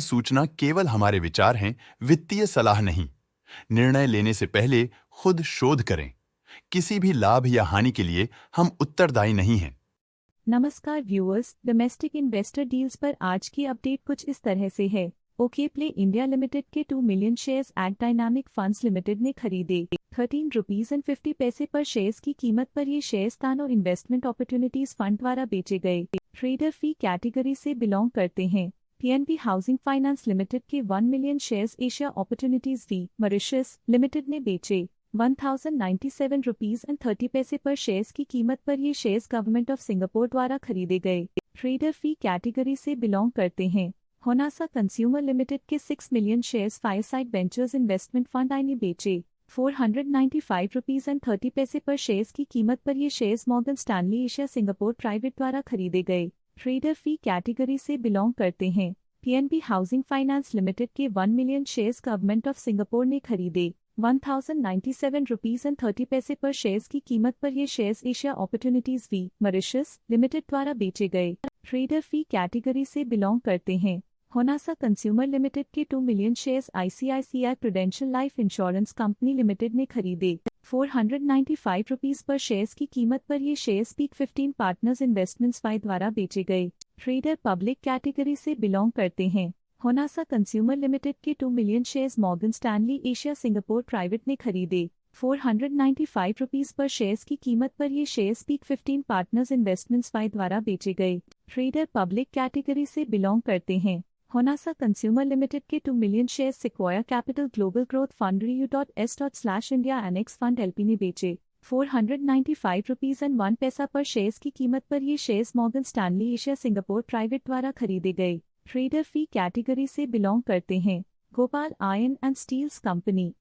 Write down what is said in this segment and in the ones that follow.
सूचना केवल हमारे विचार हैं, वित्तीय सलाह नहीं। निर्णय लेने से पहले खुद शोध करें। किसी भी लाभ या हानि के लिए हम उत्तरदायी नहीं हैं। नमस्कार व्यूअर्स, डोमेस्टिक इन्वेस्टर डील्स पर आज की अपडेट कुछ इस तरह से है। ओके प्ले इंडिया लिमिटेड के 2 million shares at dynamic funds limited ने खरीदे। 13 पैसे पर शेयर्स की कीमत पर ये shares Tano investment opportunities fund द्वारा बेचे गए। ट्रेडर फी कैटेगरी से बिलोंग करते हैं। पीएनबी हाउसिंग फाइनेंस लिमिटेड के 1 million shares Asia opportunities V Mauritius limited ने बेचे। 1097 रुपीज एंड 30 पैसे पर शेयर्स की कीमत पर ये शेयर्स गवर्नमेंट ऑफ सिंगापुर द्वारा खरीदे गए। ट्रेडर फी कैटेगरी से बिलोंग करते हैं। होनासा कंज्यूमर लिमिटेड के 6 million shares fireside ventures investment fund आई ने बेचे। 495 रुपीज एंड 30 पैसे पर शेयर्स की कीमत पर ये shares Morgan Stanley Asia Singapore private द्वारा खरीदे गए। ट्रेडर फी कैटेगरी से बिलोंग करते हैं। पीएनबी हाउसिंग फाइनेंस लिमिटेड के 1 million shares government of Singapore ने खरीदे। 1097 रुपीज एंड 30 पैसे पर शेयर्स की कीमत पर ये shares Asia opportunities V Mauritius limited द्वारा बेचे गए। ट्रेडर फी कैटेगरी से बिलोंग करते हैं। होनासा कंज्यूमर लिमिटेड के 2 million shares ICICI prudential life insurance company limited ने खरीदे। 495 रुपीज पर शेयर्स की कीमत पर ये shares peak 15 partners investments Y द्वारा बेचे गए। ट्रेडर पब्लिक कैटेगरी से बिलोंग करते हैं। होनासा कंज्यूमर लिमिटेड के 2 million shares Morgan Stanley Asia Singapore private ने खरीदे। 495 रुपीज पर शेयर्स की कीमत पर ये shares peak 15 partners investments Y द्वारा बेचे गए। ट्रेडर पब्लिक कैटेगरी से बिलोंग करते हैं। होनासा कंज्यूमर लिमिटेड के 2 million shares Sequoia Capital Global Growth Fund RU.S./India Annex Fund LP ने बेचे। 495 रुपीज एंड 1 पैसा पर शेयर्स की कीमत पर ये shares Morgan Stanley Asia Singapore private द्वारा खरीदे गए। ट्रेडर फी कैटेगरी से बिलोंग करते हैं। Gopal iron and steels company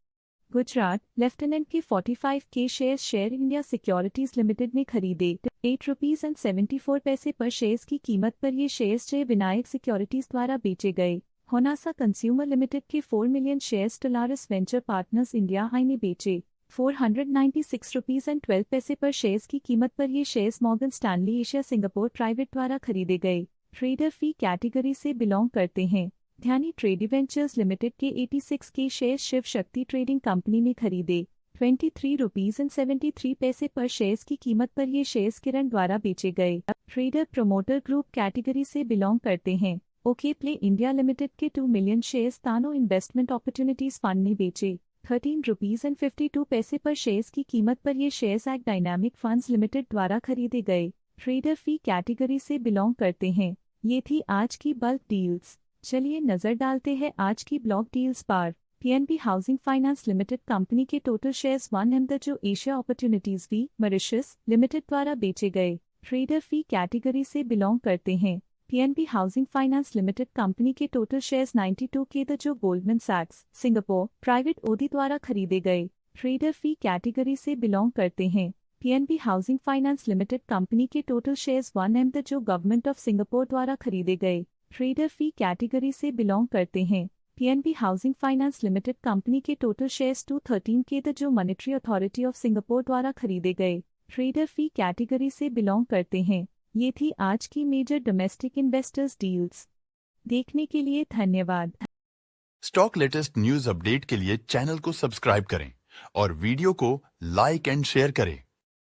Gujarat lieutenant के 45 के shares share India securities limited ने खरीदे। 8 रुपीज एंड 74 पैसे पर शेयर्स की कीमत पर ये शेयर्स जय विनायक सिक्योरिटीज द्वारा बेचे गए। होनासा कंज्यूमर लिमिटेड के 4 million shares Tolaris Venture Partners India I ने बेचे। 496 रुपीज एंड 12 पैसे पर शेयर्स की कीमत पर ये shares Morgan Stanley Asia Singapore private द्वारा खरीदे गए। ट्रेडर फी कैटेगरी से बिलोंग करते हैं। ध्यानी ट्रेड वेंचर्स लिमिटेड के 86 के shares Shiv Shakti trading company में खरीदे। 23 रुपीज एंड 73 पैसे पर शेयर्स की कीमत पर ये शेयर्स किरण द्वारा बेचे गए। ट्रेडर प्रमोटर ग्रुप कैटेगरी से बिलोंग करते हैं। ओके प्ले इंडिया लिमिटेड के 2 million shares Tano investment opportunities Fund ने बेचे। 13 रुपीज एंड 52 पैसे पर शेयर्स की कीमत पर ये shares act dynamic funds limited द्वारा खरीदे गए। ट्रेडर फी कैटेगरी से बिलोंग करते हैं। ये थी आज की बल्क डील्स। चलिए नजर डालते हैं आज की ब्लॉक डील्स पर। PNB housing finance limited company के टोटल शेयर्स 1 जो Asia opportunities V Mauritius limited द्वारा बेचे गए। ट्रेडर फी कैटेगरी से बिलोंग करते हैं। PNB housing finance limited company के टोटल शेयर्स 92 के जो गोल्डमैन सैक्स सिंगापुर प्राइवेट ओडी द्वारा खरीदे गए। ट्रेडर फी कैटेगरी से बिलोंग करते हैं। PNB housing finance limited company के टोटल शेयर्स 1 जो गवर्नमेंट ऑफ सिंगापुर द्वारा खरीदे गए। ट्रेडर फी कैटेगरी से बिलोंग करते हैं। PNB housing finance limited company के टोटल शेयर्स 213 के जो मॉनेटरी अथॉरिटी ऑफ सिंगापुर द्वारा खरीदे गए। ट्रेडर फी कैटेगरी से बिलोंग करते हैं। ये थी आज की मेजर डोमेस्टिक इन्वेस्टर्स डील्स। देखने के लिए धन्यवाद। स्टॉक लेटेस्ट न्यूज अपडेट के लिए चैनल को सब्सक्राइब करें और वीडियो को लाइक एंड शेयर करें।